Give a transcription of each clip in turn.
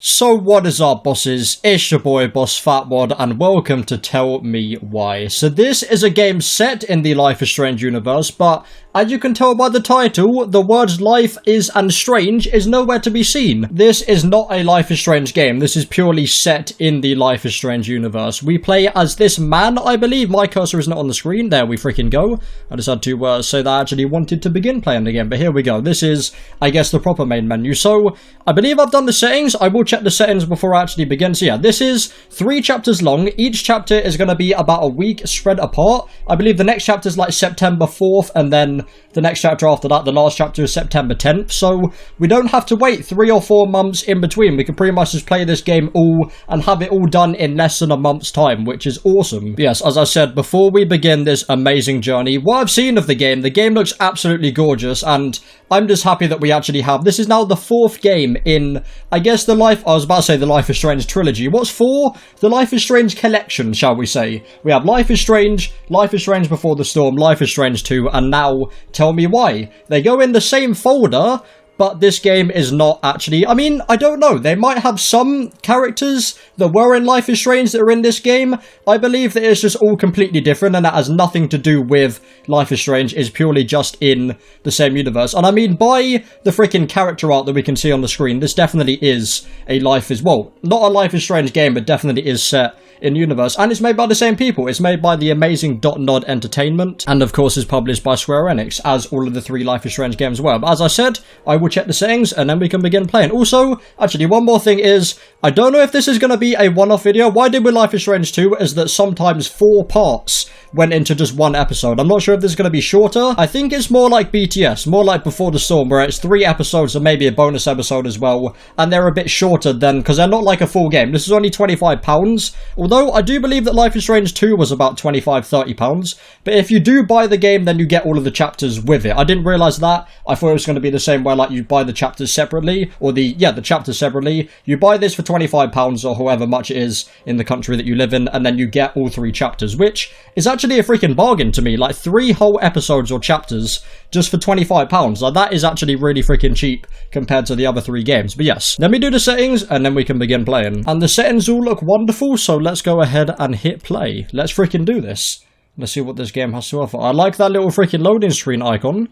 So what is up, bosses? It's your boy Boss Fatwod and welcome to Tell Me Why. So this is a game set in the Life is Strange universe, but as you can tell by the title, the words life is and strange is nowhere to be seen. This is not a Life is Strange game. This is purely set in the Life is Strange universe. We play as this man, I believe. My cursor is not on the screen. There we freaking go. I just had to say that I actually wanted to begin playing the game, but here we go. This is, I guess, the proper main menu. So I believe I've done the settings. I will check the settings before I actually begin. So yeah, this is 3 chapters long. Each chapter is going to be about a week spread apart. I believe the next chapter is like September 4th, and then the next chapter after that, the last chapter, is September 10th. So we don't have to wait 3 or 4 months in between. We can pretty much just play this game all and have it all done in less than a month's time, which is awesome. But yes, as I said, before we begin this amazing journey, what I've seen of the game looks absolutely gorgeous, and I'm just happy that we actually have. This is now the 4th game in, I guess, the Life is Strange trilogy. What's 4? The Life is Strange collection, shall we say. We have Life is Strange Before the Storm, Life is Strange 2, and now Tell Me Why. They go in the same folder, but this game is not actually... I mean, I don't know. They might have some characters that were in Life is Strange that are in this game. I believe that it's just all completely different, and that has nothing to do with Life is Strange. It's purely just in the same universe. And I mean, by the freaking character art that we can see on the screen, this definitely is a Life is... Well, not a Life is Strange game, but definitely is set in universe, and it's made by the same people. It's made by the amazing Dot Nod Entertainment, and of course is published by Square Enix, as all of the 3 Life is Strange games were. But as I said, I will check the settings and then we can begin playing. Also, actually, one more thing is, I don't know if this is going to be a one-off video. What I did with Life is Strange 2 is that sometimes 4 parts went into just 1 episode. I'm not sure if this is going to be shorter. I think it's more like BTS, more like Before the Storm, where it's 3 episodes and maybe a bonus episode as well, and they're a bit shorter than, because they're not like a full game. This is only £25, although I do believe that Life is Strange 2 was about £25-30, but if you do buy the game, then you get all of the chapters with it. I didn't realise that. I thought it was going to be the same way, like you buy the chapters separately, or the chapters separately. You buy this for £25 or however much it is in the country that you live in, and then you get all 3 chapters, which is actually a freaking bargain to me. Like 3 whole episodes or chapters just for £25. Like, that is actually really freaking cheap compared to the other 3 games. But yes, let me do the settings and then we can begin playing. And the settings all look wonderful, so let's go ahead and hit play. Let's freaking do this. Let's see what this game has to offer. I like that little freaking loading screen icon.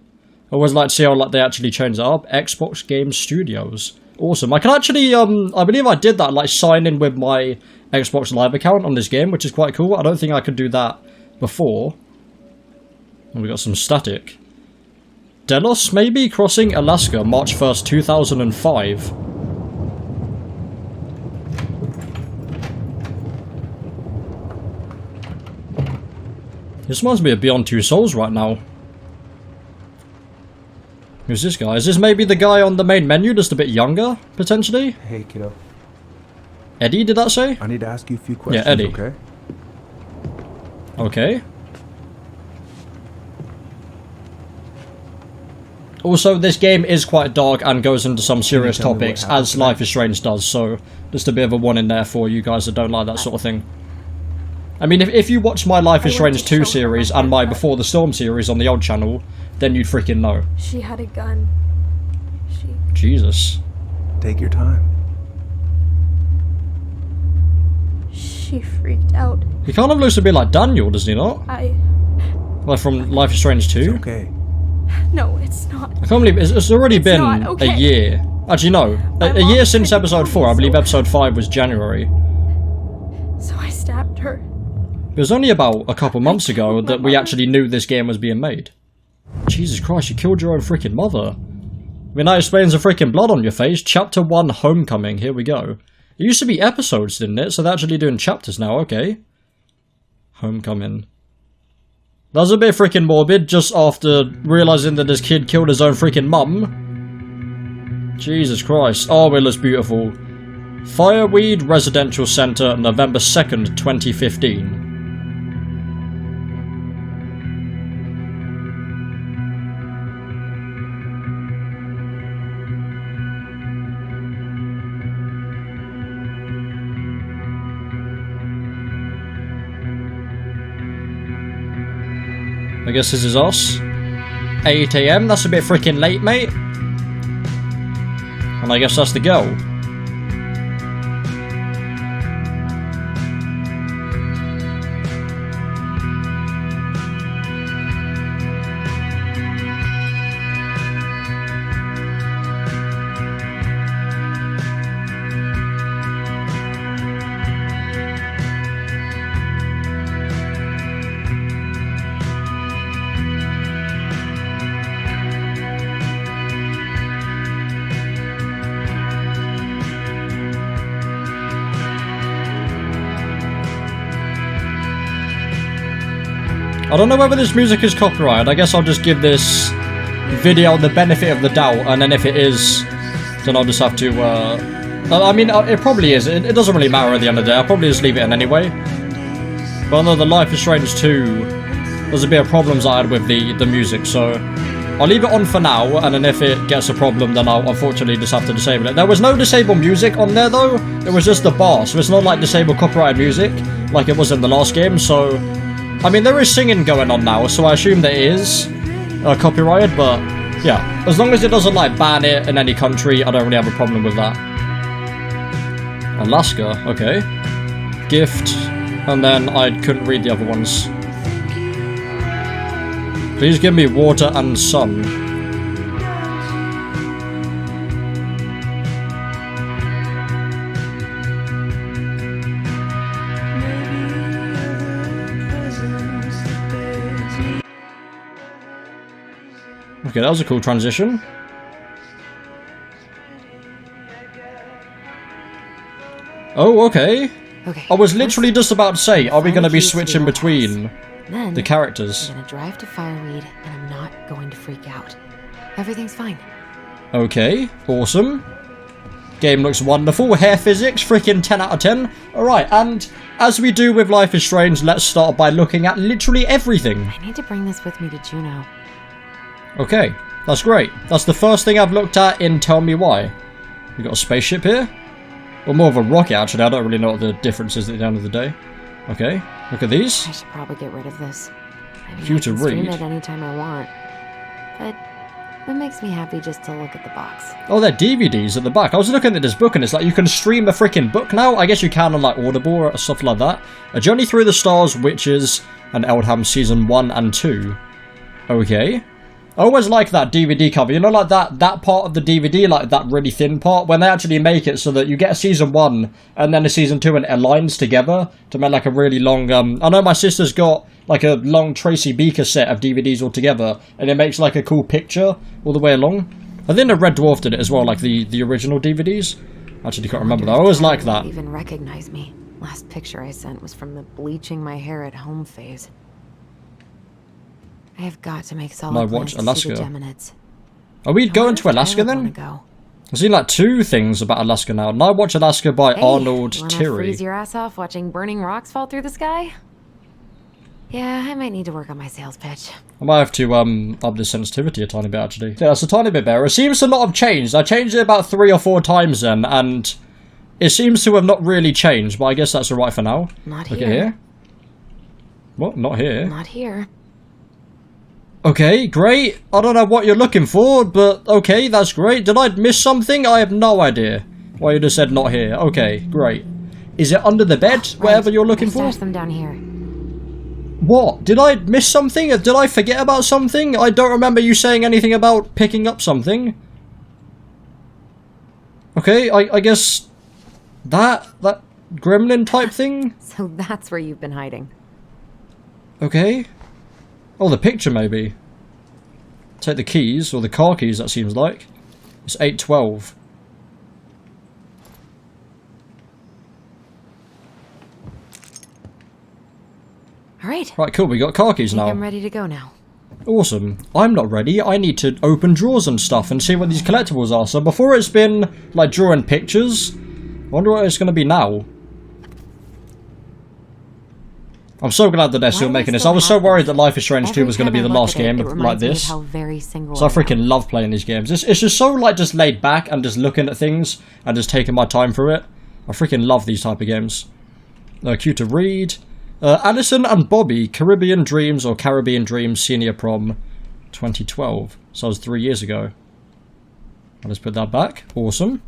I always like to see how like they actually change that up. Xbox Game Studios. Awesome. I can actually, I believe I did that, like sign in with my Xbox Live account on this game, which is quite cool. I don't think I could do that before. And we got some static. Delos, maybe? Crossing Alaska, March 1st, 2005. This reminds me of Beyond Two Souls right now. Who's this guy? Is this maybe the guy on the main menu, just a bit younger, potentially? Hey, kiddo. Eddie, did that say? I need to ask you a few questions, yeah, Eddie. okay? Okay. Also, this game is quite dark and goes into some serious topics, as Life is Strange does, so just a bit of a warning there for you guys that don't like that sort of thing. I mean, if you watch my Life is Strange 2 series and my Before the Storm series on the old channel, then you'd freaking know. She had a gun. Jesus. Take your time. She freaked out. He kind of looks a bit like Daniel, doesn't he not? Like from Life is Strange 2? It's okay. No, it's not. I can't believe it's already been okay. a year. Actually, no. A year since episode 4. I believe episode 5 was January. So I stabbed her. It was only about a couple months ago that we actually knew this game was being made. Jesus Christ, you killed your own freaking mother. I mean, that explains the freaking blood on your face. Chapter 1, Homecoming. Here we go. It used to be episodes, didn't it? So they're actually doing chapters now, okay. Homecoming. That was a bit freaking morbid, just after realising that this kid killed his own freaking mum. Jesus Christ. Oh, it looks beautiful. Fireweed Residential Centre, November 2nd, 2015. I guess this is us. 8 AM, that's a bit freaking late, mate. And I guess that's the girl. I don't know whether this music is copyrighted. I guess I'll just give this video the benefit of the doubt, and then if it is, then I'll just have to, I mean, it probably is. It doesn't really matter at the end of the day. I'll probably just leave it in anyway. But I know the Life is Strange 2, there's a bit of problems I had with the music, so I'll leave it on for now, and then if it gets a problem, then I'll unfortunately just have to disable it. There was no disabled music on there, though. It was just the bar, so it's not like disabled copyrighted music, like it was in the last game, so... I mean, there is singing going on now, so I assume that it is copyrighted, but yeah. As long as it doesn't, like, ban it in any country, I don't really have a problem with that. Alaska, okay. Gift, and then I couldn't read the other ones. Please give me water and sun. Okay, that was a cool transition. Oh, okay. I was literally just about to say, are we going to be switching between the characters? I'm gonna drive to Fireweed, and I'm not going to freak out. Everything's fine. Okay, awesome. Game looks wonderful. Hair physics, freaking 10 out of 10. Alright, and as we do with Life is Strange, let's start by looking at literally everything. I need to bring this with me to Juneau. Okay, that's great. That's the first thing I've looked at in Tell Me Why. We got a spaceship here. Or more of a rocket, actually. I don't really know what the difference is at the end of the day. Okay, look at these. I should probably get rid of this. I mean, You I to can stream read. it anytime I want. But it makes me happy just to look at the box. Oh, they're DVDs at the back. I was looking at this book and it's like you can stream a freaking book now. I guess you can on like Audible or stuff like that. A Journey Through the Stars, Witches, and Eldham Season 1 and 2. Okay. I always like that DVD cover. You know, like that part of the DVD, like that really thin part, when they actually make it so that you get a Season 1 and then a Season 2 and it aligns together to make like a really long... I know my sister's got like a long Tracy Beaker set of DVDs all together, and it makes like a cool picture all the way along. I think the Red Dwarf did it as well, like the original DVDs. Actually, can't remember that. I always like that. Even recognize me. Last picture I sent was from the bleaching my hair at home phase. I have got to make solid Might plans watch to see the Alaska. Geminids. Are we I going wonder to if Alaska Tyler then? wanna go. I've seen like 2 things about Alaska now. Night Watch Alaska by Hey, Arnold wanna Tirry. freeze your ass off watching burning rocks fall through the sky? Yeah, I might need to work on my sales pitch. I might have to up the sensitivity a tiny bit actually. Yeah, that's a tiny bit better. It seems to not have changed. I changed it about 3 or 4 times then, and it seems to have not really changed, but I guess that's alright for now. Not Look here. at here. What? Not here? Not here. Okay, great. I don't know what you're looking for, but okay, that's great. Did I miss something? I have no idea. Why you just said not here. Okay, great. Is it under the bed, wherever you're looking I for? stashed them down here. What? Did I miss something? Did I forget about something? I don't remember you saying anything about picking up something. Okay, I guess that gremlin type thing? So that's where you've been hiding. Okay. Oh, the picture maybe. Take the keys, or the car keys that seems like. It's 812. Alright. Right, cool, we got car keys I think now. I'm ready to go now. Awesome. I'm not ready. I need to open drawers and stuff and see what these collectibles are. So before it's been, like, drawing pictures, I wonder what it's going to be now. I'm so glad that they're still making this. I was so worried that Life is Strange 2 was going to be the last game like this. So I freaking love playing these games. It's just so, like, just laid back and just looking at things and just taking my time for it. I freaking love these type of games. Cute to read. Alison and Bobby, Caribbean Dreams or Caribbean Dreams Senior Prom 2012. So that was 3 years ago. I'll just put that back. Awesome.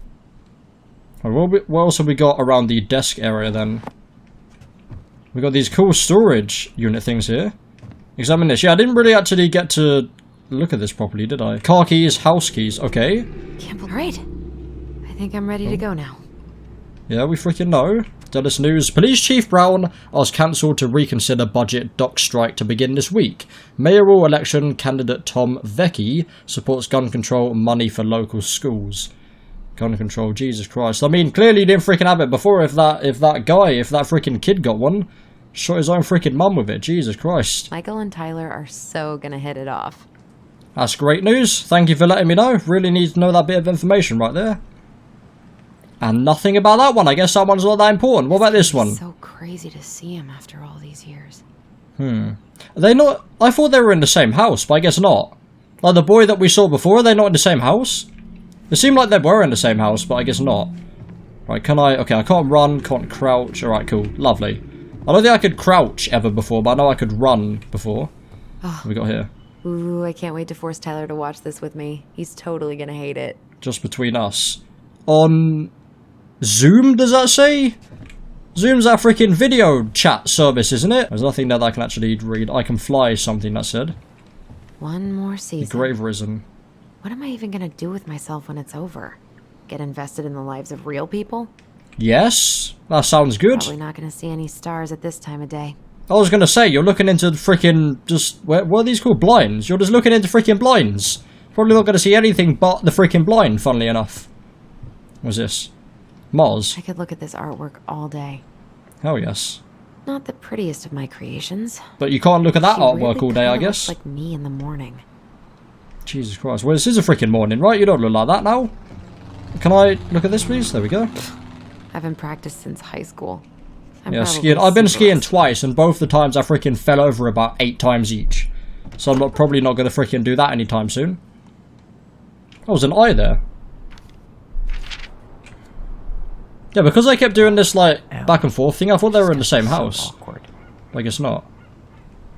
Right, what else have we got around the desk area then? We got these cool storage unit things here. Examine this. Yeah, I didn't really actually get to look at this properly, did I? Car keys, house keys. Okay. Alright. I think I'm ready to go now. Yeah, we freaking know. Dallas News. Police Chief Brown asked Council to reconsider budget dock strike to begin this week. Mayoral election candidate Tom Vecchi supports gun control money for local schools. Gun control, Jesus Christ. I mean, clearly you didn't freaking have it before if that freaking kid got one. Shot his own freaking mum with it. Jesus Christ. Michael and Tyler are so gonna hit it off. That's great news. Thank you for letting me know. Really need to know that bit of information right there. And nothing about that one. I guess that one's not that important. What about this one? So crazy to see him after all these years. Are they not... I thought they were in the same house, but I guess not. Like the boy that we saw before, are they not in the same house? It seemed like they were in the same house, but I guess not. Right, can I... Okay, I can't run, can't crouch. Alright, cool. Lovely. I don't think I could crouch ever before, but I know I could run before. What have we got here? Ooh, I can't wait to force Tyler to watch this with me. He's totally gonna hate it. Just between us. On Zoom, does that say? Zoom's our freaking video chat service, isn't it? There's nothing there that I can actually read. I can fly something, that said. One more The season. Graverism. What am I even gonna do with myself when it's over? Get invested in the lives of real people? Yes, that sounds good. Probably not gonna see any stars at this time of day. I was gonna say, you're looking into freaking just... What are these called? Blinds? You're just looking into freaking blinds. Probably not gonna see anything but the freaking blind, funnily enough. What's this? Mars. I could look at this artwork all day. Hell yes. Not the prettiest of my creations. But you can't look at that She artwork really all day, I kinda guess. looks like me in the morning. Jesus Christ. Well, this is a freaking morning, right? You don't look like that now. Can I look at this, please? There we go. I haven't practiced since high school. I'm Yeah, probably skiing. I've been super skiing rusty. twice, and both the times I freaking fell over about 8 times each. So I'm probably not going to freaking do that anytime soon. Oh, there's an eye there. Yeah, because I kept doing this, like, back and forth thing, I thought they were in the same house. Awkward. I guess not.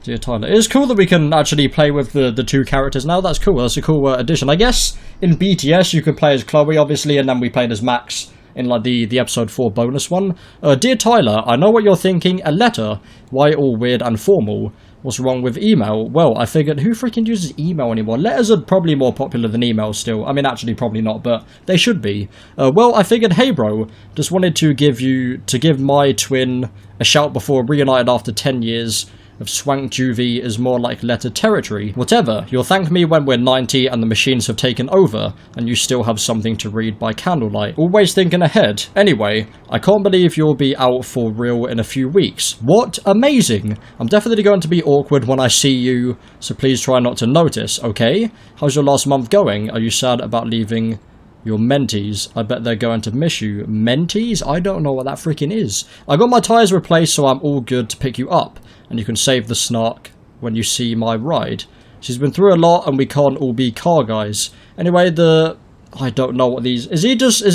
Dear Tyler. It's cool that we can actually play with the two characters now. That's cool. That's a cool addition. I guess in BTS you could play as Chloe, obviously, and then we played as Max in like the episode 4 bonus one. Dear Tyler, I know what you're thinking. A letter? Why all weird and formal? What's wrong with email? Well, I figured, who freaking uses email anymore? Letters are probably more popular than emails still. I mean, actually, probably not, but they should be. Well, I figured, hey bro, just wanted to give my twin a shout before reunited after 10 years of swank juvie is more like letter territory. Whatever, you'll thank me when we're 90 and the machines have taken over, and you still have something to read by candlelight. Always thinking ahead. Anyway, I can't believe you'll be out for real in a few weeks. What? Amazing! I'm definitely going to be awkward when I see you, so please try not to notice, okay? How's your last month going? Are you sad about leaving your mentees? I bet they're going to miss you. Mentees? I don't know what that freaking is. I got my tyres replaced, so I'm all good to pick you up. And you can save the snark when you see my ride. She's been through a lot and we can't all be car guys. Anyway, I don't know what these... Is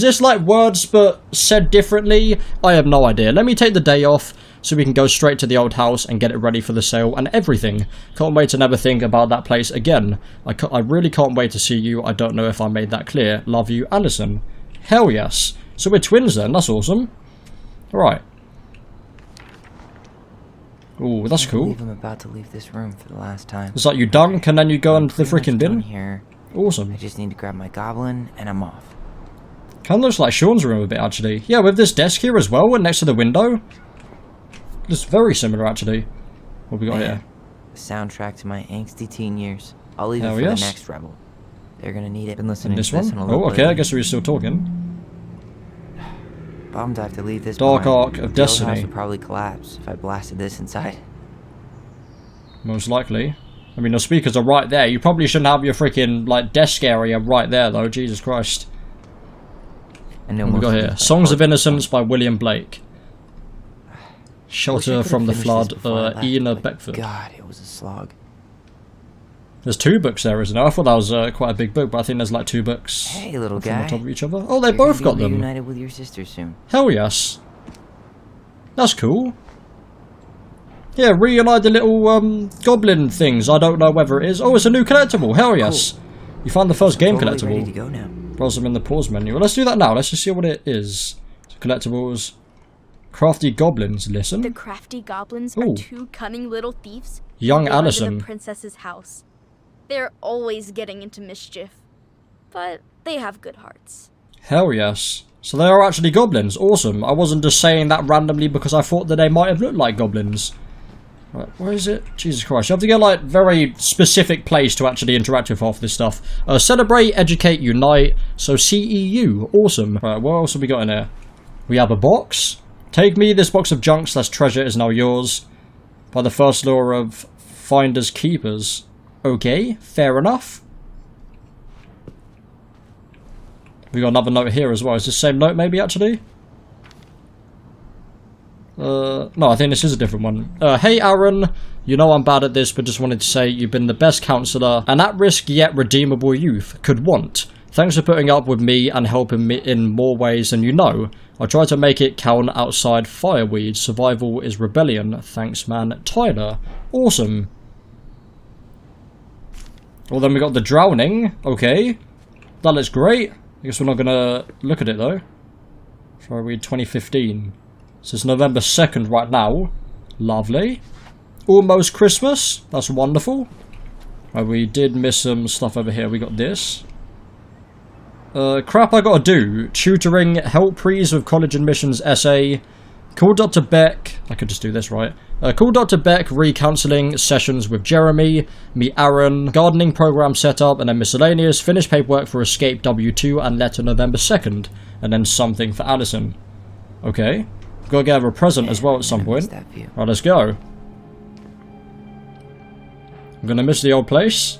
this like words but said differently? I have no idea. Let me take the day off so we can go straight to the old house and get it ready for the sale and everything. Can't wait to never think about that place again. I really can't wait to see you. I don't know if I made that clear. Love you, Alison. Hell yes. So we're twins then. That's awesome. Alright. Ooh, that's I cool. believe I'm about to leave this room for the last time. It's like you dunk and then you go into the Pretty freaking much done bin. here. Awesome. I just need to grab my goblin and I'm off. Kind of looks like Sean's room a bit, actually. Yeah, with this desk here as well, and next to the window. It's very similar, actually. What we got here? The soundtrack to my angsty teen years. I'll leave Hell it for yes. the next rebel. They're gonna need it. Been And listening this to this one? in a little Oh, okay, bit. I guess we're still talking. Bummed I have to leave this Dark behind. Ark of The old Destiny. house would probably collapse if I blasted this inside. Most likely. I mean, the speakers are right there. You probably shouldn't have your freaking, like, desk area right there, though. Jesus Christ. I know What we most got of here? this Songs of by heart. Innocence by William Blake. Wish I Shelter could've from the finished Flood, this before I left, Ian but Beckford. God, it was a slog. There's 2 books there, isn't there? I thought that was quite a big book, but I think there's like 2 books Hey, little from guy. on top of each other. Oh, they You're both gonna got be them. reunited with your sister soon. Hell yes. That's cool. Yeah, reunite the little goblin things. I don't know whether it is. Oh, it's a new collectible. Hell yes. You found the first game Totally ready collectible. to go now. Browse them in the pause menu. Well, let's do that now. Let's just see what it is. So, collectibles. Crafty goblins. The Listen. crafty goblins Ooh. are 2 cunning little thieves. Young who live in Allison. the princess's house. They're always getting into mischief, but they have good hearts. Hell yes. So they are actually goblins. Awesome. I wasn't just saying that randomly because I thought that they might have looked like goblins. Right, where is it? Jesus Christ. You have to get, like, very specific place to actually interact with half this stuff. Celebrate, educate, unite. So CEU. Awesome. Right, what else have we got in here? We have a box. Take me this box of junk / treasure is now yours. By the first law of finders keepers. Okay, fair enough. We got another note here as well. Is this the same note maybe actually? No, I think this is a different one. Hey Aaron, you know I'm bad at this, but just wanted to say you've been the best counsellor an at-risk yet redeemable youth could want. Thanks for putting up with me and helping me in more ways than you know. I try to make it count outside fireweed. Survival is rebellion. Thanks man, Tyler. Awesome. Well then we got the drowning. Okay. That looks great. I guess we're not gonna look at it though. Fireweed 2015. So it's November 2nd right now. Lovely. Almost Christmas. That's wonderful. Right, we did miss some stuff over here. We got this. Crap I gotta do. Tutoring, help prees with college admissions essay. Call Dr. Beck. I could just do this, right? Call Dr. Beck, re-counselling sessions with Jeremy. Meet Aaron. Gardening program setup. And then miscellaneous. Finish paperwork for escape W2 and letter November 2nd. And then something for Allison. Okay. Gotta get her a present as well at some point. Right, let's go. I'm gonna miss the old place.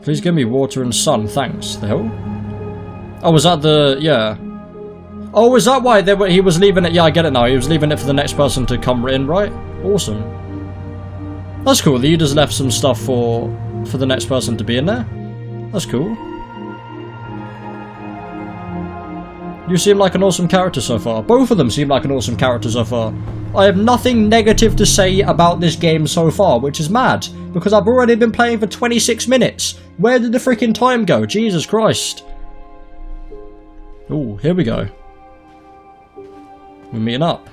Please give me water and sun, thanks. The hell? Oh, was that the... yeah. Oh, is that why he was leaving it? Yeah, I get it now. He was leaving it for the next person to come in, right? Awesome. That's cool. You just left some stuff for the next person to be in there. That's cool. You seem like an awesome character so far. Both of them seem like an awesome character so far. I have nothing negative to say about this game so far, which is mad. Because I've already been playing for 26 minutes. Where did the freaking time go? Jesus Christ. Oh, here we go. We're meeting up.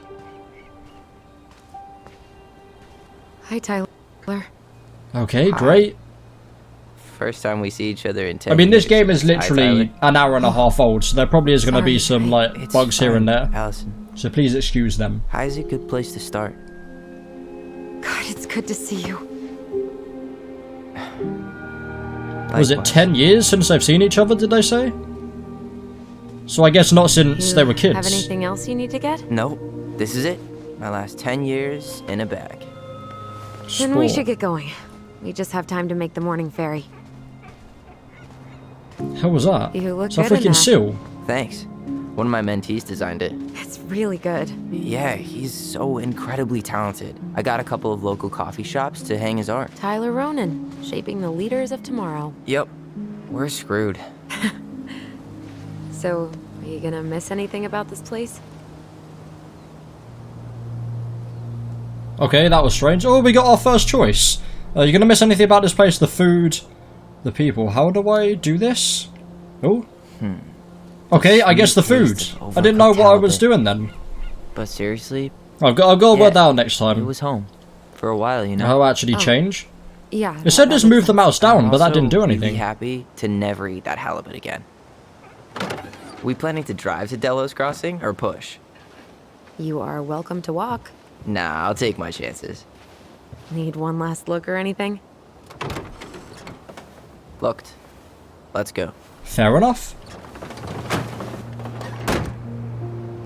Hi, Tyler. Okay, Hi. great. First time we see each other in 10 I mean, this years. game is Hi, literally Tyler. an hour and a half old, so there probably is going to be Sorry. some, like, It's bugs here and fine, there. Allison, So please excuse them. high's a good place to start. God, it's good to see you. Was it Likewise. 10 years since they've seen each other, did they say? So I guess not since You they were have kids. anything else you need to get? Nope, this is it. My last 10 years in a bag. Then we Sport. should get going. We just have time to make the morning ferry. How was that? You look Is that good in freaking that. Seal? Thanks. One of my mentees designed it. It's really good. Yeah, he's so incredibly talented. I got a couple of local coffee shops to hang his art. Tyler Ronan, shaping the leaders of tomorrow. Yep, we're screwed. So, are you gonna miss anything about this place? Okay, that was strange. Oh, we got our first choice. You gonna miss anything about this place? The food, the people. How do I do this? Oh. Okay, I guess the food. Taste of I didn't know what I was overcooked doing then. But seriously, I've got to Yeah, work that out next it time. was home. For a while, you know. How actually Oh. change? Yeah. It said just move the mouse down, I'm but that also didn't do really anything. happy to never eat that halibut again. We planning to drive to Delos Crossing or push? You are welcome to walk. Nah, I'll take my chances. Need one last look or anything? Looked. Let's go. Fair enough.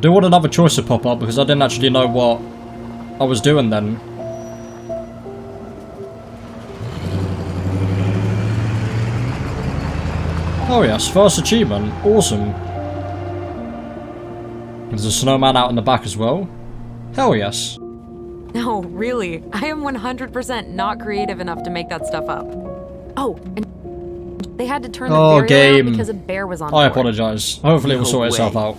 Do want another choice to pop up because I didn't actually know what I was doing then. Oh yes, first achievement. Awesome. There's a snowman out in the back as well. Hell yes. No, really. I am 100% not creative enough to make that stuff up. Oh, and they had to turn the Oh, ferry around game. because a bear was on I board. apologise. Hopefully it will No sort itself way. out.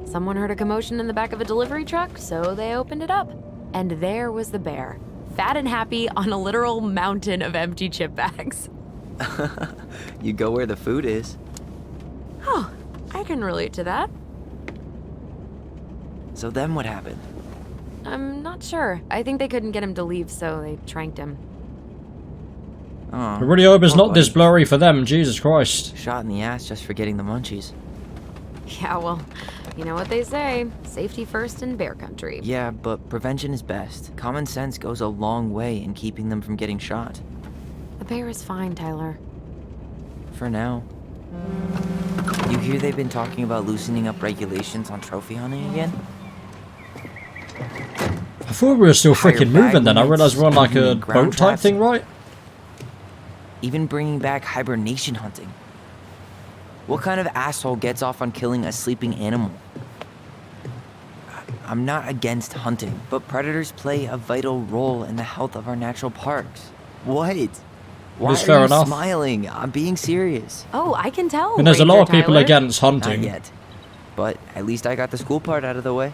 Someone heard a commotion in the back of a delivery truck, so they opened it up. And there was the bear, fat and happy on a literal mountain of empty chip bags. You go where the food is. Oh, I can relate to that. So then what happened? I'm not sure. I think they couldn't get him to leave, so they tranked him. Oh, I really hope it's poor not this buddy. blurry for them. Jesus Christ. Shot in the ass just for getting the munchies. Yeah, well, you know what they say. Safety first in bear country. Yeah, but prevention is best. Common sense goes a long way in keeping them from getting shot. The bear is fine, Tyler. For now. You hear they've been talking about loosening up regulations on trophy hunting again? I thought we were still Higher freaking bag moving then. I limits, realised we're on like a even ground boat type traps. thing, right? Even bringing back hibernation hunting. What kind of asshole gets off on killing a sleeping animal? I'm not against hunting, but predators play a vital role in the health of our natural parks. What? Why It's are fair you enough. smiling? I'm being serious. Oh, I can tell. And there's a lot of Ranger people Tyler. against Not hunting. yet. But at least I got the school part out of the way.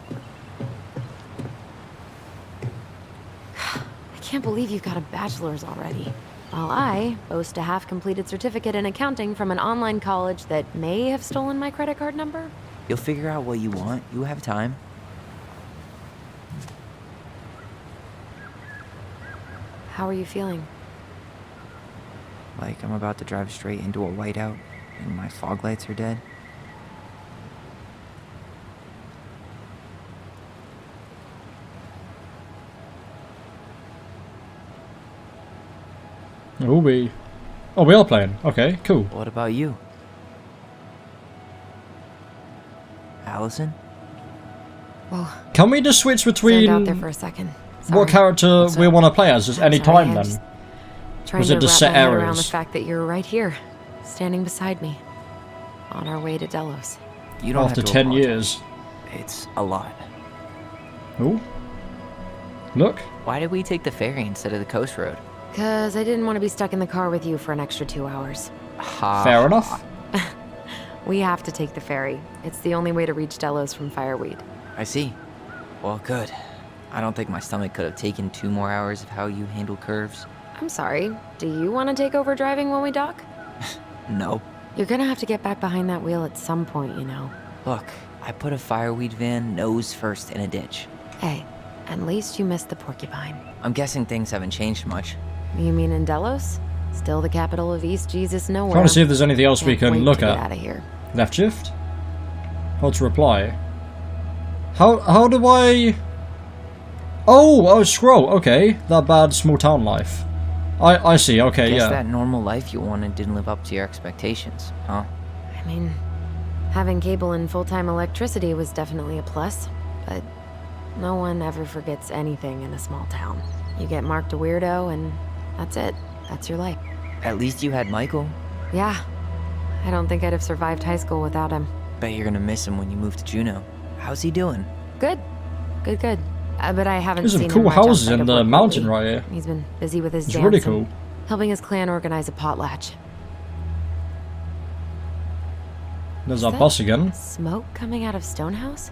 I can't believe you've got a bachelor's already. While I boast a half-completed certificate in accounting from an online college that may have stolen my credit card number. You'll figure out what you want. You have time. How are you feeling? Like I'm about to drive straight into a whiteout and my fog lights are dead. Oh, we are playing. Okay, cool. What about you? Allison? Whoa, Can we just switch between zoned out there for a second. what Sorry. character What's we up? want to play as any Sorry, time I then? just Trying Was to it just wrap set my head around the areas? fact that you're right here, standing beside me, on our way to Delos. You don't After have to 10 apologize. years. It's a lot. Oh. Look. Why did we take the ferry instead of the coast road? Cause I didn't want to be stuck in the car with you for an extra 2 hours. Fair enough. We have to take the ferry. It's the only way to reach Delos from Fireweed. I see. Well, good. I don't think my stomach could have taken 2 more hours of how you handle curves. I'm sorry, do you want to take over driving when we dock? No. You're gonna have to get back behind that wheel at some point, you know. Look, I put a fireweed van nose first in a ditch. Hey, at least you missed the porcupine. I'm guessing things haven't changed much. You mean in Delos? Still the capital of East Jesus nowhere. Trying to see if there's anything else we Can't can wait look to get at. out of here. Left shift? Hold to reply. How do I... Oh, scroll. Okay. That bad small town life. I see. Okay, Guess yeah. that normal life you wanted didn't live up to your expectations, huh? I mean, having cable and full-time electricity was definitely a plus, but no one ever forgets anything in a small town. You get marked a weirdo and that's it. That's your life. At least you had Michael. Yeah. I don't think I'd have survived high school without him. Bet you're gonna miss him when you move to Juneau. How's he doing? Good. Good. But I haven't There's some seen cool him much houses outside in of the work mountain lately. right here. He's been busy with his It's dance really and cool. helping his clan organize a potlatch. There's Is our that bus again. Smoke coming out of Stonehouse?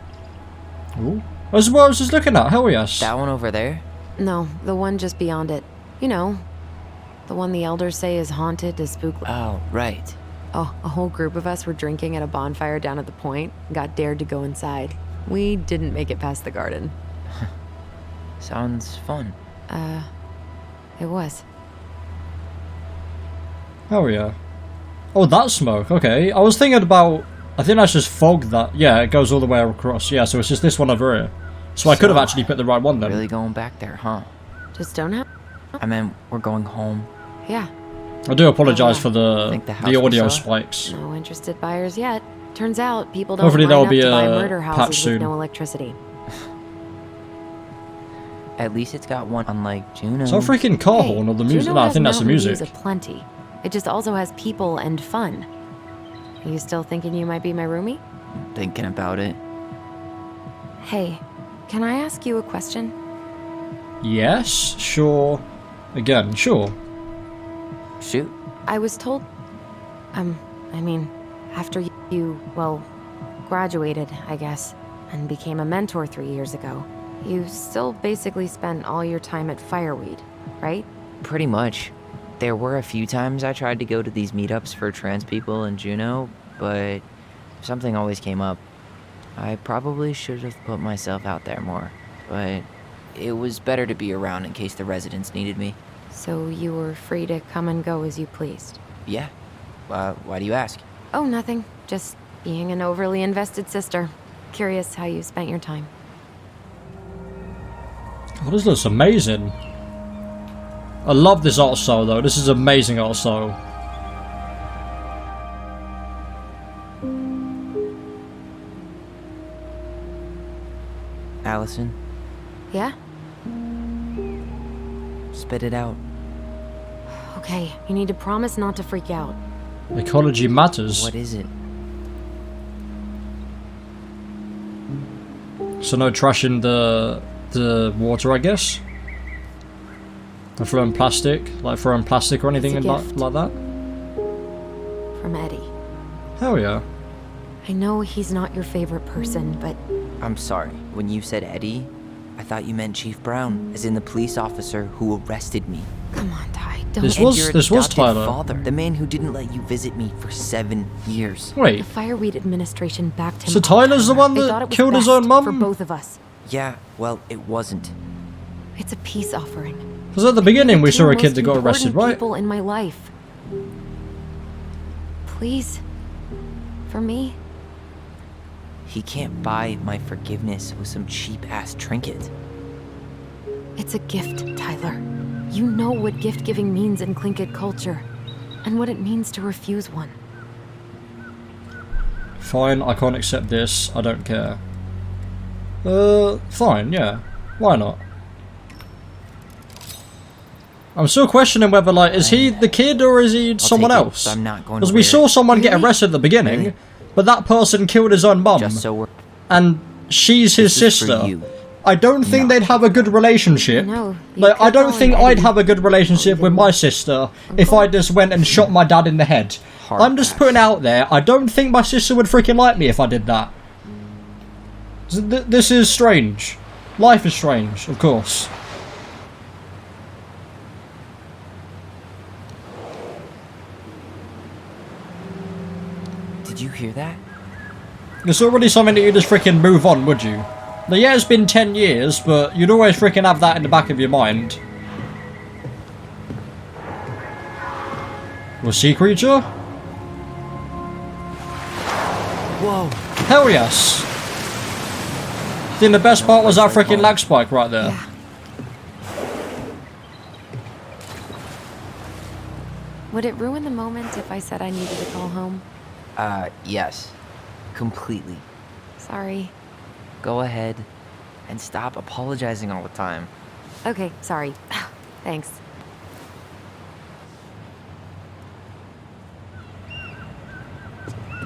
Ooh. That's what I was just looking at. Hell yes. That one over there? No, the one just beyond it. You know, the one the elders say is haunted to spook. Oh, right. Oh, a whole group of us were drinking at a bonfire down at the point, got dared to go inside. We didn't make it past the garden. Sounds fun. It was. Hell yeah. Oh, that smoke. Okay. I was thinking about... I think that's just fog that... Yeah, it goes all the way across. Yeah, so it's just this one over here. So I could have actually picked the right one then. Really going back there, huh? Just don't have. I meant we're going home. Yeah, I do apologise yeah. for the Think the house we audio saw? spikes. no interested buyers yet. Turns out people don't Hopefully line there'll up be to buy a murder patch houses soon. with no electricity. At least it's got one unlike Juneau. So freaking car Hey, horn or the music? Juneau No, I has think that's the mountain music. views aplenty. It just also has people and fun. Are you still thinking you might be my roomie? Thinking about it. Hey, can I ask you a question? Yes, sure. Again, sure. Shoot. I was told, I mean, after you, well, graduated, I guess, and became a mentor 3 years ago, you still basically spent all your time at Fireweed, right? Pretty much. There were a few times I tried to go to these meetups for trans people in Juneau, but something always came up. I probably should have put myself out there more, but it was better to be around in case the residents needed me. So you were free to come and go as you pleased. Yeah. Why do you ask? Oh, nothing. Just being an overly invested sister. Curious how you spent your time. Oh, this looks amazing. I love this art style though. This is amazing art style. Allison, Yeah? spit it out. Okay, you need to promise not to freak out. Ecology matters. What is it? So no trash in the water, I guess. Or throwing plastic, or anything It's a like gift. that. From Eddie. Hell yeah. I know he's not your favorite person, but I'm sorry. When you said Eddie, I thought you meant Chief Brown, as in the police officer who arrested me. come on, Ty, don't. This And was- your this was adopted Tyler. father, the man who didn't let you visit me for 7 years. Wait, The Fireweed administration backed him. So up, Tyler's the Tyler. one They that thought it was killed his best own mum? For both of us. Yeah, well, it wasn't. It's a peace offering. because at the beginning You're we the saw two a kid most that got arrested, important right? People in my life. Please. For me. He can't buy my forgiveness with some cheap-ass trinket. It's a gift, Tyler. You know what gift giving means in Tlingit culture, and what it means to refuse one. Fine, I can't accept this. I don't care. Fine, yeah. Why not? I'm still questioning whether, like, is he the kid or is he someone take it, else? but I'm not going to Because we wear saw it. someone get Really? arrested at the beginning, Really? but that person killed his own mum, Just so we're... and she's his This is for sister. you. I don't think Not they'd have a good relationship. No, you Like, I could don't call think him I'd Eddie. have a good relationship with my sister if I just went and shot my dad in the head. Hard I'm just pass. putting out there, I don't think my sister would freaking like me if I did that. This is strange. Life is strange, of course. Did you hear that? It's already something that you just freaking move on, would you? Now, yeah, it's been 10 years, but you'd always freaking have that in the back of your mind. Was sea creature? Whoa! Hell yes! I think the best part was that freaking lag spike right there. Yeah. Would it ruin the moment if I said I needed to call home? Yes. Completely. Sorry. Go ahead and stop apologizing all the time. Okay, sorry. Thanks.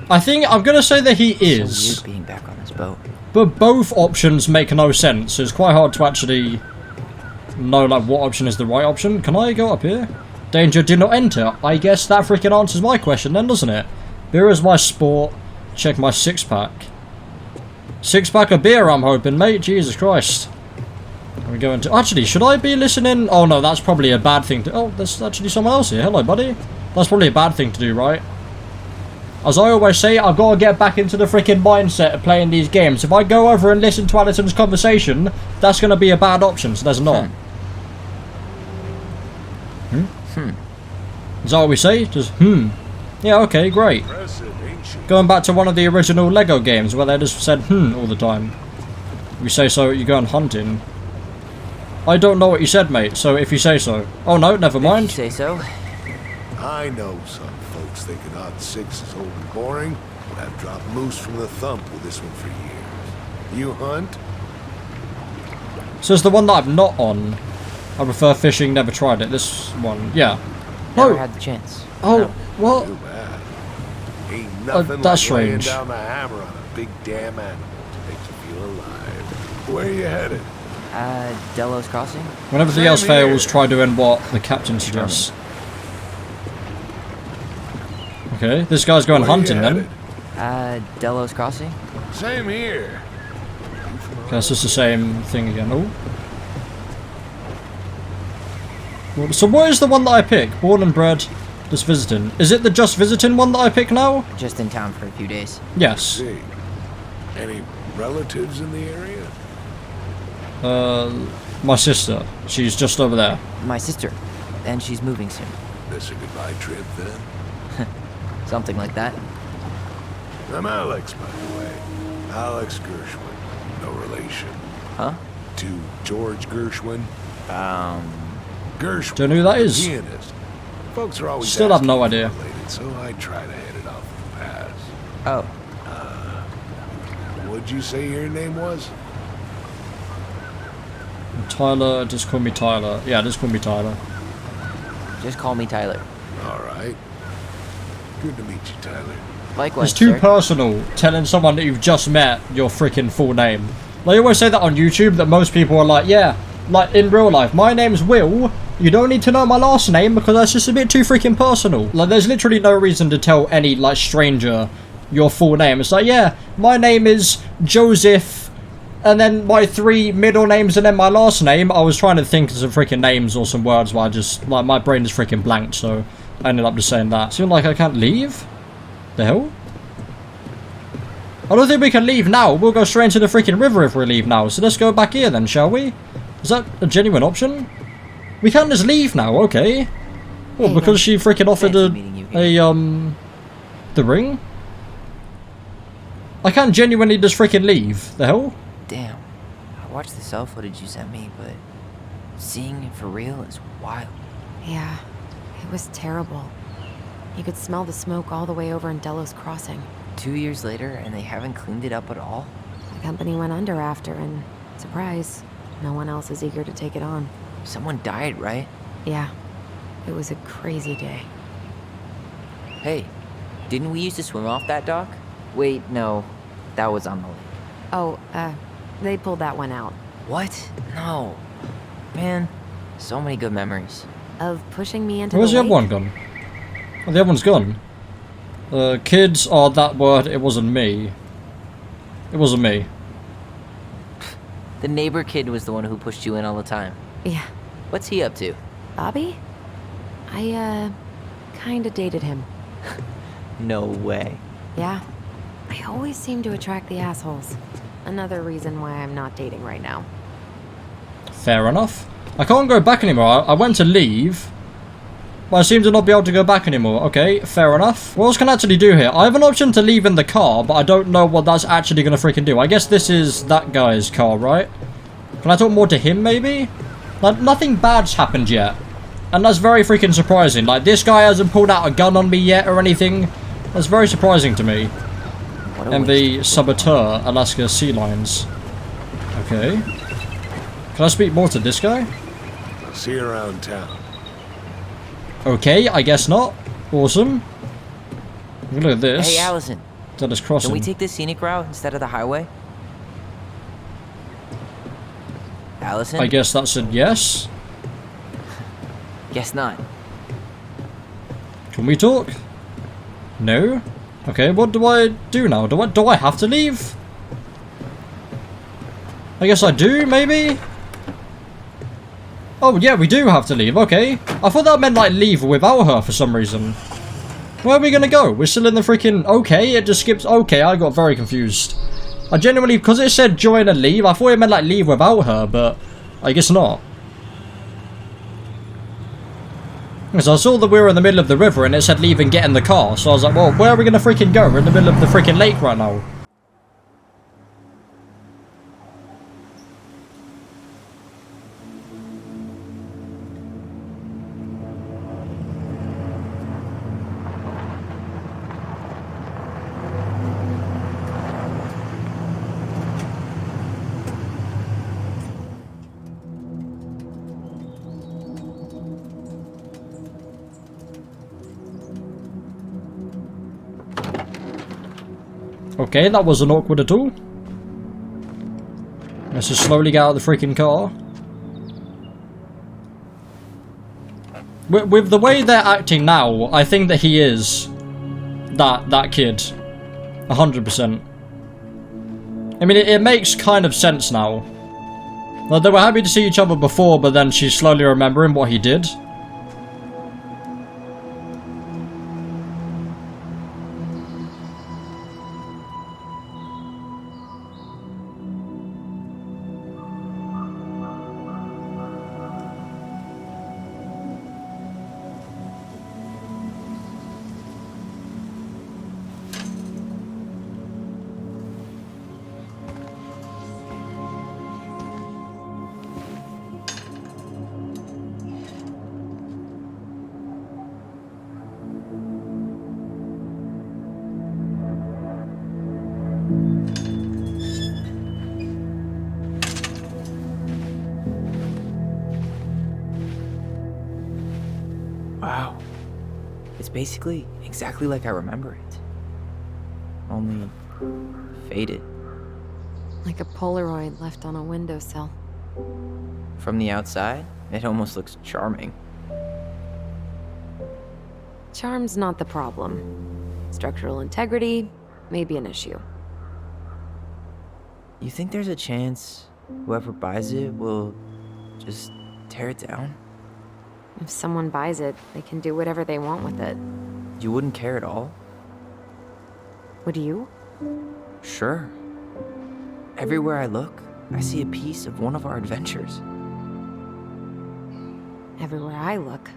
I think I'm gonna say that he So is, weird being back on this boat. but both options make no sense. It's quite hard to actually know like what option is the right option. Can I go up here? Danger, do not enter. I guess that freaking answers my question then, doesn't it? Beer is my sport. Check my six-pack. Six-pack of beer, I'm hoping, mate. Jesus Christ. We're going to... Actually, should I be listening? Oh, no, that's probably a bad thing to... Oh, there's actually someone else here. Hello, buddy. That's probably a bad thing to do, right? As I always say, I've got to get back into the freaking mindset of playing these games. If I go over and listen to Allison's conversation, that's going to be a bad option, so there's not. Is that what we say? Just, Yeah, okay, great. Going back to one of the original Lego games where they just said, all the time. If you say so, you're going hunting. I don't know what you said, mate, so if you say so. Oh, no, never If you mind. say so. I know some folks thinking Odd 6 is old and boring, but I've dropped moose from the thump with this one for years. You hunt? So it's the one that I'm not on. I prefer fishing, never tried it. This one, yeah. Never Oh. had the chance. Oh, No. what? Too bad. Ain't nothing that's like laying strange. down the hammer on a big damn animal. Makes you feel alive. Where you headed? Delos Crossing? When everything Same else fails, here. try doing what the captain suggests. Okay, this guy's going Where you hunting then. headed? Delos Crossing? Same here. Okay, it's just the same thing again. Oh. Well, so what is the one that I pick? Born and bred, just visiting. Is it the just visiting one that I pick now? Just in town for a few days. Yes. See. Any relatives in the area? My sister. She's just over there. My sister. And she's moving soon. This a goodbye trip then? Something like that. I'm Alex, by the way. Alex Gershwin. No relation. Huh? To George Gershwin. Gershwin. Don't know who that the is. Pianist. Folks are always Still have no asking if idea. we're related, so I try to hit it off the pass. Oh. What'd you say your name was? Tyler, just call me Tyler. Yeah, just call me Tyler. Just call me Tyler. All right. Good to meet you, Tyler. Likewise, It's too sir. personal telling someone that you've just met your freaking full name. They always say that on YouTube, that most people are like, yeah, like in real life, my name's Will. You don't need to know my last name because that's just a bit too freaking personal. Like, there's literally no reason to tell any, like, stranger your full name. It's like, yeah, my name is Joseph, and then my 3 middle names and then my last name. I was trying to think of some freaking names or some words, but I just, like, my brain is freaking blanked, so I ended up just saying that. Seems like I can't leave? The hell? I don't think we can leave now. We'll go straight into the freaking river if we leave now. So let's go back here then, shall we? Is that a genuine option? We can't just leave now, okay. Well, Hey, because she freaking offered Fancy meeting you here. the ring? I can't genuinely just freaking leave. The hell? Damn. I watched the cell footage you sent me, but seeing it for real is wild. Yeah, it was terrible. You could smell the smoke all the way over in Delos Crossing. 2 years later, and they haven't cleaned it up at all? The company went under after, and surprise, no one else is eager to take it on. Someone died, right? Yeah, it was a crazy day. Hey, didn't we used to swim off that dock? Wait, no. That was on the lake. Oh, they pulled that one out. What? No. Man, so many good memories. Of pushing me into Where's the the lake? other one gone? Oh, the other one's gone. Kids are that word. It wasn't me. It wasn't me. The neighbor kid was the one who pushed you in all the time. Yeah. What's he up to? Bobby? I, kinda dated him. No way. Yeah. I always seem to attract the assholes. Another reason why I'm not dating right now. Fair enough. I can't go back anymore. I went to leave, but I seem to not be able to go back anymore. Okay, fair enough. What else can I actually do here? I have an option to leave in the car, but I don't know what that's actually going to freaking do. I guess this is that guy's car, right? Can I talk more to him, maybe? Like, nothing bad's happened yet. And that's very freaking surprising. Like, this guy hasn't pulled out a gun on me yet or anything. That's very surprising to me. What a MV waste. Saboteur, Alaska Sea Lions. Okay. Can I speak more to this guy? I'll see you around town. Okay, I guess not. Awesome. Look at this. Hey, Allison. That is crossing. Can we take the scenic route instead of the highway? Allison? I guess that's a yes. Guess not. Can we talk? No? Okay, what do I do now? Do I have to leave? I guess I do, maybe? Oh, yeah, we do have to leave. Okay. I thought that meant, like, leave without her for some reason. Where are we gonna go? We're still in the freaking... Okay, it just skips... Okay, I got very confused. I genuinely... Because it said join and leave, I thought it meant, like, leave without her, but... I guess not. Because I saw that we were in the middle of the river and it said leave and get in the car. So I was like, well, where are we gonna freaking go? We're in the middle of the freaking lake right now. Okay, that wasn't awkward at all. Let's just slowly get out of the freaking car. With the way they're acting now, I think that he is that kid. 100%. I mean, it makes kind of sense now. Like, they were happy to see each other before, but then she's slowly remembering what he did. It's basically exactly like I remember it. Only faded. Like a Polaroid left on a windowsill. From the outside, it almost looks charming. Charm's not the problem. Structural integrity may be an issue. You think there's a chance whoever buys it will just tear it down? If someone buys it, they can do whatever they want with it. You wouldn't care at all? Would you? Sure. Everywhere I look, I see a piece of one of our adventures. Everywhere I look,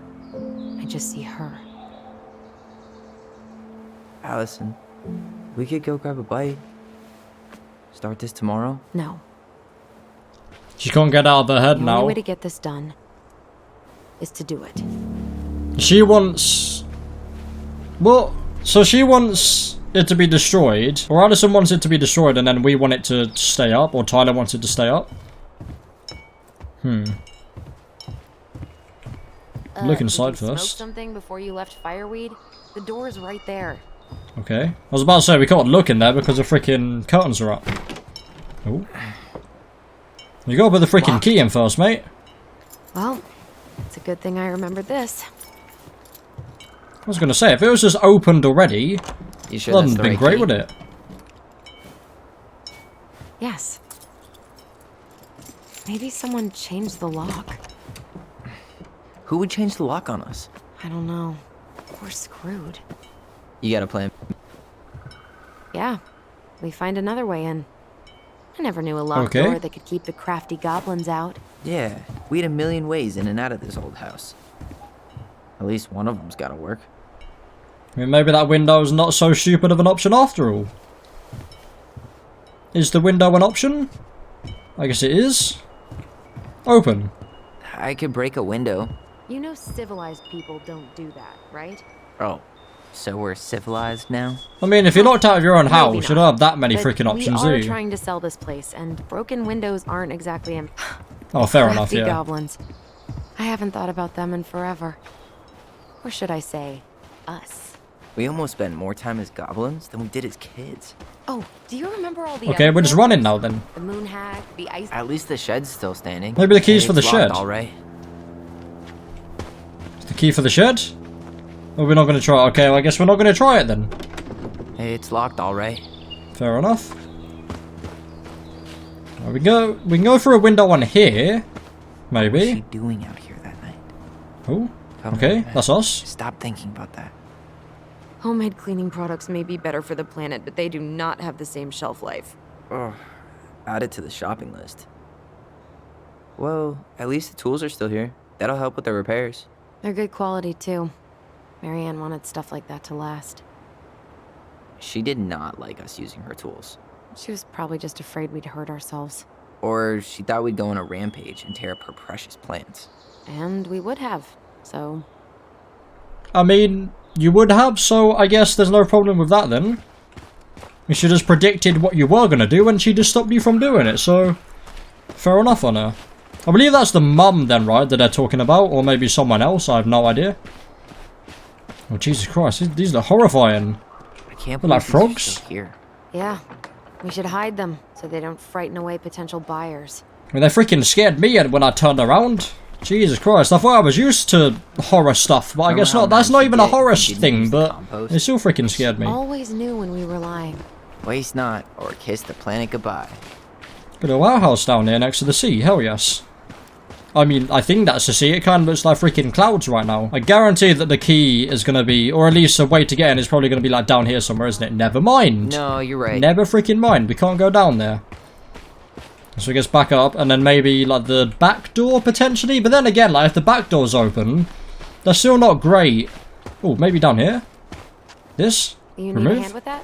I just see her. Allison, we could go grab a bite. Start this tomorrow? No. She can't get out of her head The now. only way to get this done is to do it. She wants... Well, so she wants it to be destroyed. Or Addison wants it to be destroyed and then we want it to stay up. Or Tyler wants it to stay up. Look inside did you first. Smoke something before you left Fireweed? The door's right there. Okay. I was about to say we can't look in there because the freaking curtains are up. Oh. You gotta put the freaking key in first, mate. Well, it's a good thing I remembered this. I was gonna say, if it was just opened already, You sure that'd that's have the been right great, key? would it? Yes. Maybe someone changed the lock. Who would change the lock on us? I don't know. We're screwed. You got a plan? Yeah. We find another way in. I never knew a locked Okay. door that could keep the crafty goblins out. Yeah, we had a million ways in and out of this old house. At least one of them's gotta work. I mean, maybe that window's not so stupid of an option after all. Is the window an option? I guess it is. Open. I could break a window. You know civilized people don't do that, right? Oh, so we're civilized now? I mean, if you're locked out of your own Maybe house, you not. don't have that many But freaking options, we do are you? trying to sell this place, and broken windows aren't exactly Oh, fair enough, crafty yeah. goblins. I haven't thought about them in forever. Or should I say, us. We almost spent more time as goblins than we did as kids. Oh, do you remember all the Okay, other we're just goblins? running now then. The moon hag, the ice... At least the shed's still standing. Maybe the keys for the It's locked, shed. all right. The key for the shed? Or we're not going to try it? Okay, well, I guess we're not going to try it then. It's locked, all right. Fair enough. Well, we can go through a window on here. What's she Maybe. doing out here that night? Oh, Come okay, on, man. that's us. Stop thinking about that. Homemade cleaning products may be better for the planet, but they do not have the same shelf life. Ugh. Add it to the shopping list. Well, at least the tools are still here. That'll help with the repairs. They're good quality, too. Marianne wanted stuff like that to last. She did not like us using her tools. She was probably just afraid we'd hurt ourselves. Or she thought we'd go on a rampage and tear up her precious plants. And we would have, so... I mean, you would have, so I guess there's no problem with that then. You should have predicted what you were going to do and she just stopped you from doing it, so... Fair enough on her. I believe that's the mum then, right, that they're talking about, or maybe someone else, I have no idea. Oh, Jesus Christ, these are horrifying. I can't They're believe like these are frogs? still here. Yeah, we should hide them so they don't frighten away potential buyers. I mean, they freaking scared me when I turned around. Jesus Christ, I thought I was used to horror stuff, but I Remember guess how not. That's mad not she even a get horror when she didn't thing, use the but compost? it still freaking scared me. Always knew when we were lying. Waste not, or kiss the planet goodbye. Got a warehouse down here next to the sea, hell yes. I mean, I think that's the sea, it kind of looks like freaking clouds right now. I guarantee that the key is going to be, or at least a way to get in is probably going to be like down here somewhere, isn't it? Never mind. No, you're right. Never freaking mind, we can't go down there. So I guess back up, and then maybe like the back door potentially, but then again, like if the back door's open, that's still not great. Oh, maybe down here? This? You need Remove? a hand with that?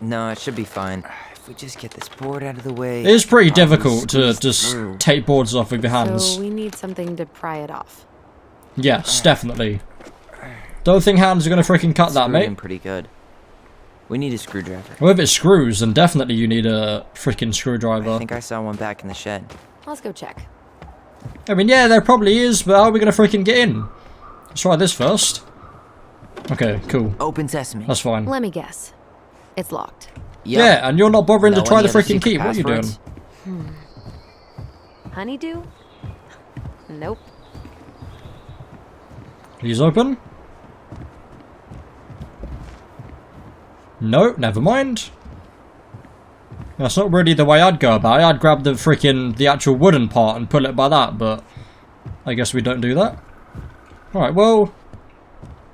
No, it should be fine. If we just get this board out of the way... It is pretty I'll difficult to squeeze just through. take boards off with your hands. So we need something to pry it off. Yes, definitely. Don't think hands are going to freaking cut that, Screwed in mate. pretty good. We need a screwdriver. Well, if it screws, then definitely you need a freaking I screwdriver. think I saw one back in the shed. Let's go check. I mean, yeah, there probably is, but how are we going to freaking get in? Let's try this first. Okay, cool. Open sesame. That's fine. Let me guess. It's locked. Yep. Yeah, and you're not bothering to Know try any the other freaking key. secret What are you doing? passwords? Honeydew? Nope. Please open. No, never mind. That's not really the way I'd go about it. I'd grab the actual wooden part and pull it by that, but I guess we don't do that. Alright, well,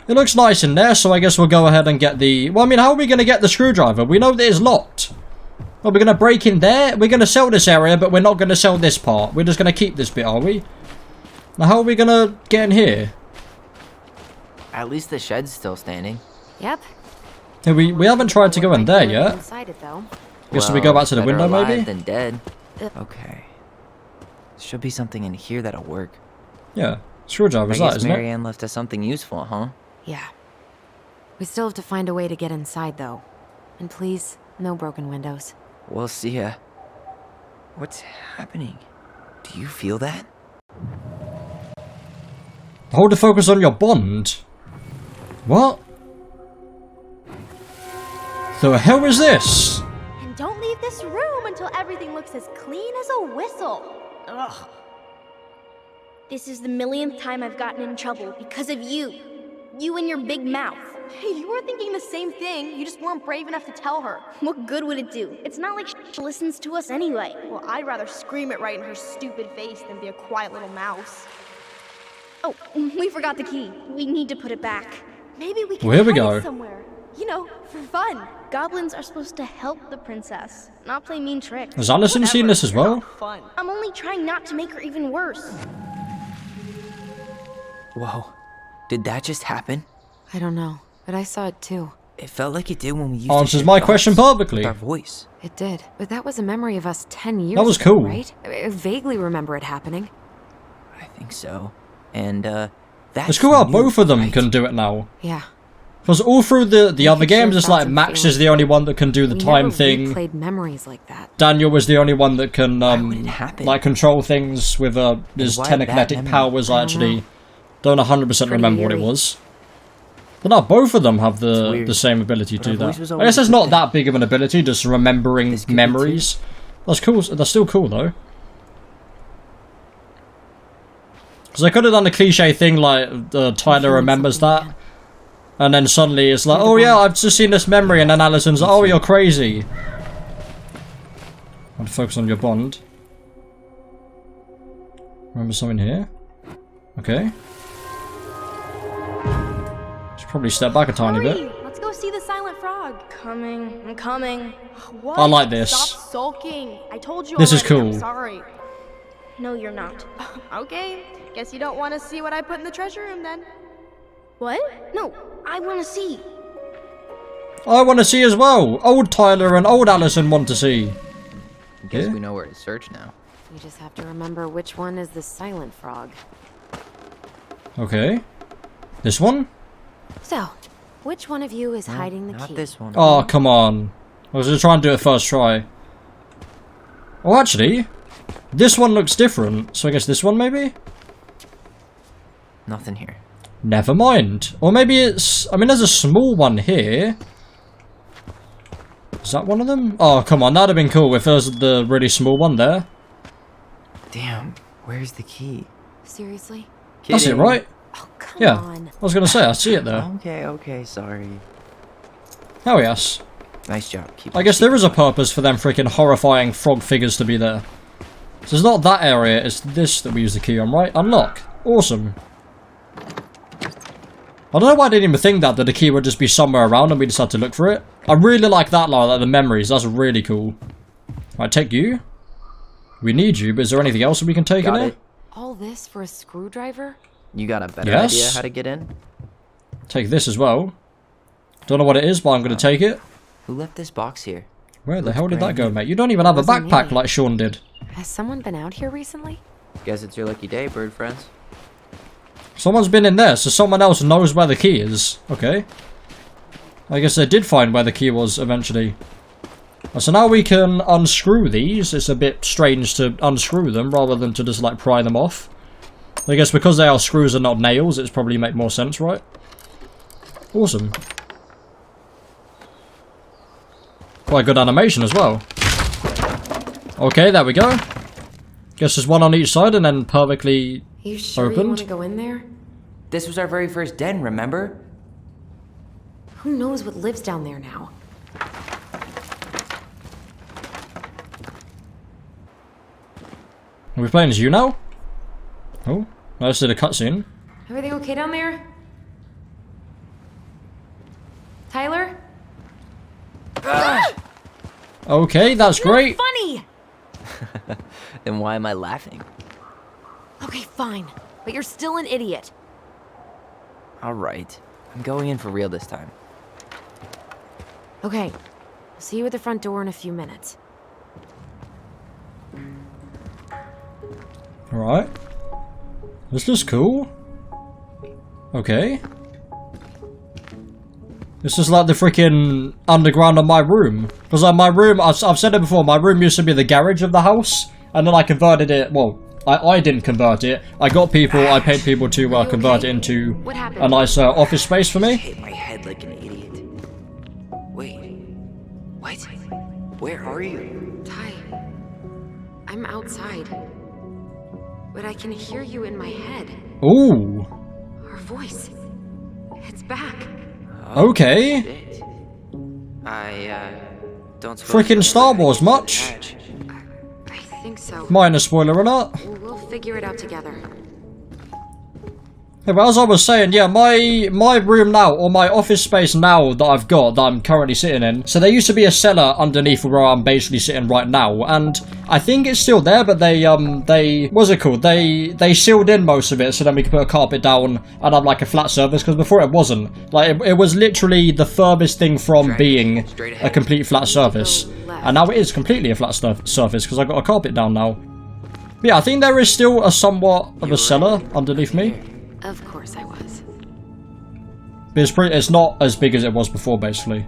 it looks nice in there, so I guess we'll go ahead and get the... Well, I mean, how are we going to get the screwdriver? We know that it's locked. Are we going to break in there? We're going to sell this area, but we're not going to sell this part. We're just going to keep this bit, are we? Now, how are we going to get in here? At least the shed's still standing. Yep. Yeah, we haven't tried to go in there yet. Inside it, though. Guess we go back to the better window, alive maybe? than dead. Okay. Should be something in here that'll work. Yeah. Screwdriver's I that, guess isn't it? Marianne left us something useful, huh? Yeah. We still have to find a way to get inside, though. And please, no broken windows. We'll see ya. What's happening? Do you feel that? Hold the focus on your bond. What? The hell is this? And don't leave this room until everything looks as clean as a whistle. Ugh. This is the millionth time I've gotten in trouble because of you. You and your big mouth. Hey, you were thinking the same thing. You just weren't brave enough to tell her. What good would it do? It's not like she listens to us anyway. Well, I'd rather scream it right in her stupid face than be a quiet little mouse. Oh, we forgot the key. We need to put it back. Maybe we can Well, here we hide go. it somewhere. You know, for fun. Goblins are supposed to help the princess, not play mean tricks. Has Alison seen this as well? Fun. I'm only trying not to make her even worse. Whoa. Did that just happen? I don't know, but I saw it too. It felt like it did when we used to Answers share my thoughts question perfectly. with our voice. It did, but that was a memory of us 10 years That was ago, cool. right? I vaguely remember it happening. I think so. And, that's It's cool how new, both of them right? can do it now. Yeah. Because all through the other could share games, it's thoughts like and Max is feelings. the only one that can do the We time never thing. replayed memories like that. Daniel was the only one that can would it happen? like control things with his why bad telekinetic memory? powers. I I don't actually know. don't 100% Pretty remember what it eerie. was. But no, both of them have the weird. same ability But to our do voice that. was I always guess it's good not then. that big of an ability, just remembering This could be memories. That's cool. That's still cool though. Because I could have done the cliche thing like Tyler feeling remembers something that. And then suddenly it's like, oh yeah, I've just seen this memory, and then Alison's like, oh, you're crazy. I want to focus on your bond. Remember something here? Okay. Should probably step back a tiny Hurry! bit. Let's go see the silent frog. Coming, I'm coming. What? I like this. Stop sulking. I told you This is already. I'm cool. sorry. No, you're not. Okay. Guess you don't want to see what I put in the treasure room then. What? No, I want to see. I want to see as well. Old Tyler and old Alison want to see. Guess Yeah. we know where to search now. We just have to remember which one is the silent frog. Okay. This one? So, which one of you is hiding the Not key? this one. Oh, come on. I was just trying to do it first try. Oh, actually, this one looks different. So I guess this one maybe? Nothing here. Never mind. Or maybe it's... I mean, there's a small one here. Is that one of them? Oh, come on. That'd have been cool if there was the really small one there. Damn, where's the key? Seriously? That's it, Kidding. right? Oh, come Yeah. on. I was going to say, I see it there. Okay, sorry. Oh, yes. Nice job. Keep I it guess there secret. is a purpose for them freaking horrifying frog figures to be there. So it's not that area, it's this that we use the key on, right? Unlock. Awesome. I don't know why I didn't even think that the key would just be somewhere around and we just had to look for it. I really like that, like the memories. That's really cool. Right, take you. We need you, but is there anything else that we can take Got in it. here? All this for a screwdriver? You got a better Yes. idea how to get in? Take this as well. Don't know what it is, but I'm going to take it. Who left this box here? Where the Looks hell did that brand go, new. mate? You don't even have a Wasn't backpack me. like Sean did. Has someone been out here recently? Guess it's your lucky day, bird friends. Someone's been in there, so someone else knows where the key is. Okay. I guess they did find where the key was eventually. So now we can unscrew these. It's a bit strange to unscrew them rather than to just like pry them off. I guess because they are screws and not nails, it's probably make more sense, right? Awesome. Quite good animation as well. Okay, there we go. Guess there's one on each side and then perfectly You sure opened. you want to go in there? This was our very first den, remember? Who knows what lives down there now? Are we playing as you now? Oh, I just did a cutscene. Everything okay down there? Tyler? Okay, that's great. Funny! Then why am I laughing? Okay, fine. But you're still an idiot. Alright, I'm going in for real this time. Okay. I'll see you at the front door in a few minutes. Alright. This looks cool. Okay. This is like the freaking underground of my room. Because like my room, I've said it before, my room used to be the garage of the house. And then I converted it, well, I didn't convert it. I got people, I paid people to convert it into a nice office space for me. Hit my head like an idiot. Wait. What? Where are you? Ty, I'm outside. But I can hear you in my head. Ooh. Our voice. It's back. Okay. Shit. I don't suppose Freaking Star Wars much? I think so. Minor spoiler alert. We'll figure it out together. Yeah, but as I was saying, yeah, my room now, or my office space now that I've got, that I'm currently sitting in, so there used to be a cellar underneath where I'm basically sitting right now, and I think it's still there, but what's it called? They sealed in most of it, so then we could put a carpet down and have like a flat surface, because before it wasn't. Like, it was literally the furthest thing from being a complete flat surface. And now it is completely a flat surface, because I got a carpet down now. But yeah, I think there is still a somewhat of a cellar underneath me. Of course I was. But it's not as big as it was before, basically.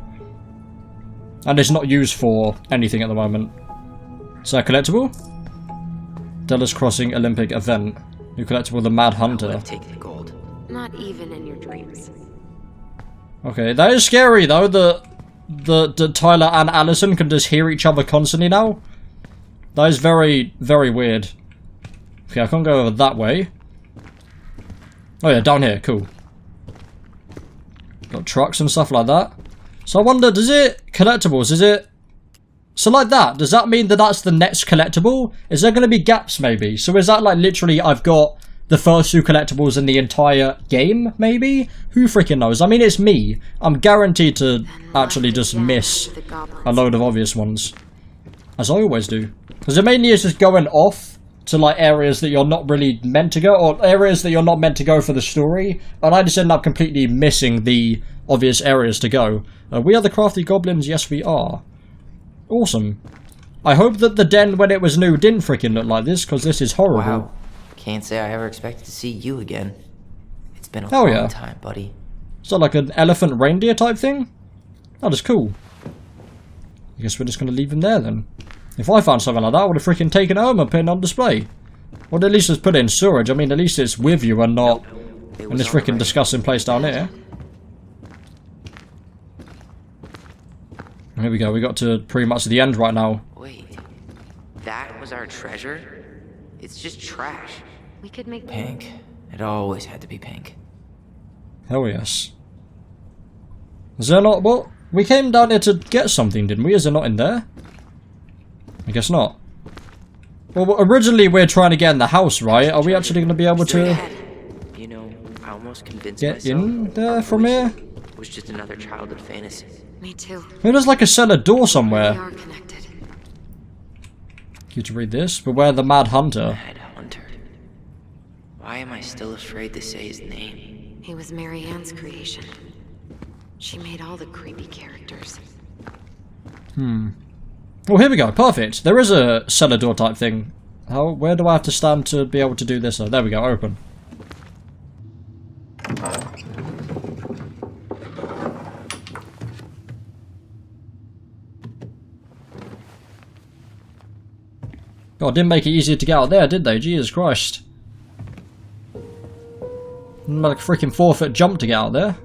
And it's not used for anything at the moment. Is that collectible? Delos Crossing Olympic event. New collectible, the Mad Hunter. Take the gold. Not even in your dreams. Okay, that is scary though, that Tyler and Allison can just hear each other constantly now. That is very, very weird. Okay, I can't go over that way. Oh yeah, down here, cool. Got trucks and stuff like that. So I wonder, does it... collectibles, is it... So like that, does that mean that that's the next collectible? Is there going to be gaps maybe? So is that like literally I've got the first two collectibles in the entire game, maybe? Who freaking knows? I mean, it's me. I'm guaranteed to actually just miss a load of obvious ones. As I always do. Because it mainly is just going off to like areas that you're not really meant to go, or areas that you're not meant to go for the story, and I just end up completely missing the obvious areas to go. We are the crafty goblins, yes we are. Awesome. I hope that the den when it was new didn't freaking look like this, because this is horrible. Wow. Can't say I ever expected to see you again. It's been a Hell long yeah. time, buddy. Is that like an elephant reindeer type thing? That is cool. I guess we're just going to leave him there then. If I found something like that, I would have freaking taken it home and put it on display. Or at least just put it in storage. I mean, at least it's with you and not in this freaking disgusting place down here. Here we go, we got to pretty much the end right now. Wait, that was our treasure? It's just trash. We could make... Pink. It always had to be pink. Hell yes. Is there not... Well, we came down here to get something, didn't we? Is there not in there? I guess not. Well, originally we're trying to get in the house, right? Are we actually going to be able to You know, I almost convinced get myself in there from here? it was just another childhood fantasy. Me too. Maybe there's like a cellar door We somewhere. are connected. You to read this? Beware the Mad Hunter. Mad Hunter. Why am I still afraid to say his name? He was Mary Ann's creation. She made all the creepy characters. Oh, here we go. Perfect. There is a cellar door type thing. How? Where do I have to stand to be able to do this? Oh, there we go. Open. God, didn't make it easier to get out there, did they? Jesus Christ. Like a freaking 4-foot jump to get out there.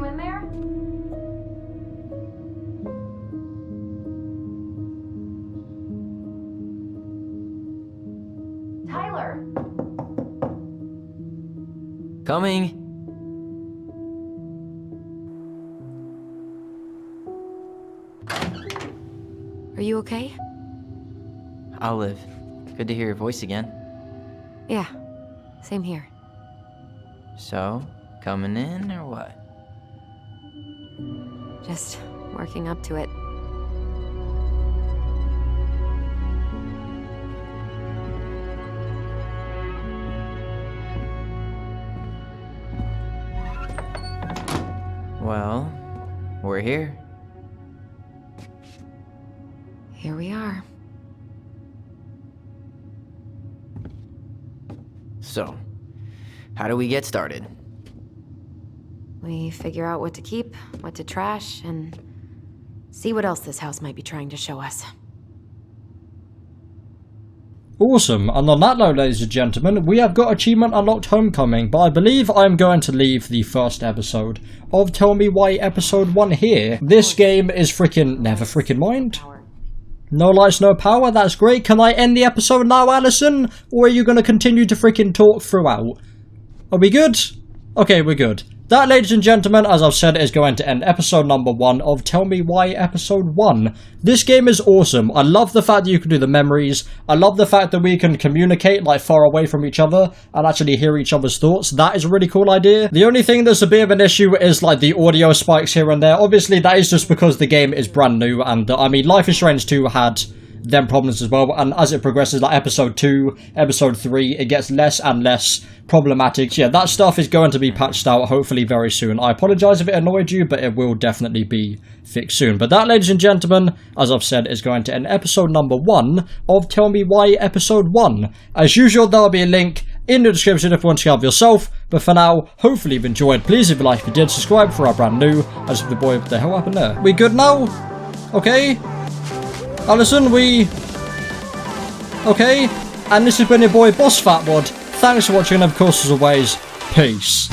you in there? Tyler! Coming. Are you okay? I'll live. Good to hear your voice again. Yeah, same here. So, coming in or what? Just working up to it. Well, we're here. Here we are. So, how do we get started? We figure out what to keep, what to trash, and see what else this house might be trying to show us. Awesome, and on that note, ladies and gentlemen, we have got Achievement Unlocked Homecoming, but I believe I'm going to leave the first episode of Tell Me Why Episode 1 here. This game is freaking never freaking mind. No lights, no power, that's great. Can I end the episode now, Allison? Or are you going to continue to freaking talk throughout? Are we good? Okay, we're good. That, ladies and gentlemen, as I've said, is going to end episode number 1 of Tell Me Why Episode 1. This game is awesome. I love the fact that you can do the memories. I love the fact that we can communicate like far away from each other and actually hear each other's thoughts. That is a really cool idea. The only thing that's a bit of an issue is like the audio spikes here and there. Obviously, that is just because the game is brand new, and I mean, Life is Strange 2 had them problems as well, and as it progresses, like episode 2, episode 3, it gets less and less problematic. So yeah, that stuff is going to be patched out hopefully very soon. I apologize if it annoyed you, but it will definitely be fixed soon. But that, ladies and gentlemen, as I've said, is going to end episode number 1 of Tell Me Why Episode 1. As usual, there'll be a link in the description if you want to check out yourself. But for now, hopefully you've enjoyed. Please, if you like, if you did, subscribe for our brand new. As the boy, what the hell happened there? We good now? Okay. Allison, we... Okay, and this has been your boy Boss Fatwod. Thanks for watching, and of course, as always, peace.